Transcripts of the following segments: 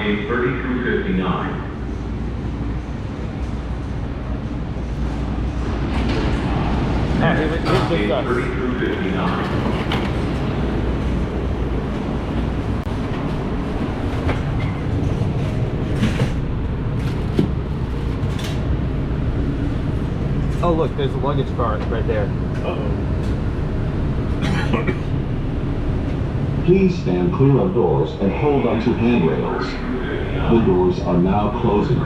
gate 30 through 59. Gate 30 through 59. Oh look, there's a luggage car right there. Please stand clear of doors and hold onto handrails. The doors are now closing.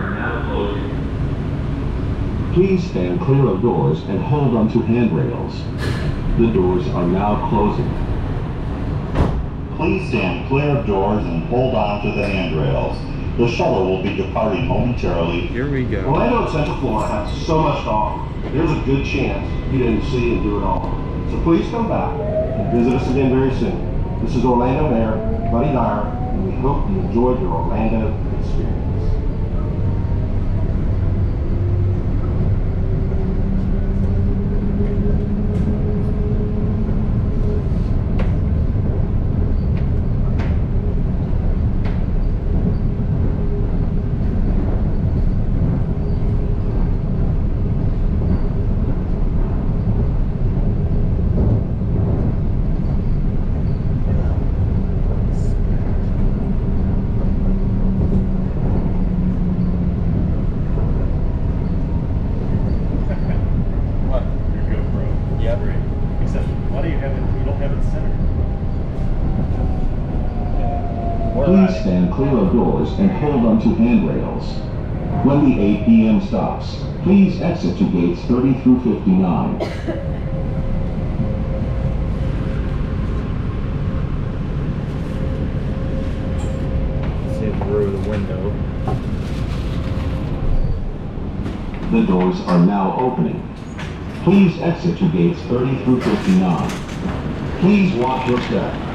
Please stand clear of doors and hold onto handrails. The doors are now closing. Please stand clear of doors and hold on to the handrails. The shuttle will be departing momentarily. Here we go. Orlando and Central Florida has so much to offer. There's a good chance you didn't see and do it all. So please come back and visit us again very soon. This is Orlando Mayor Buddy Dyer, and we hope you enjoyed your Orlando experience. Please stand clear of doors and hold onto handrails. When the 8 p.m. stops, please exit to gates 30 through 59. See through the window. The doors are now opening. Please exit to gates 30 through 59. Please watch your step.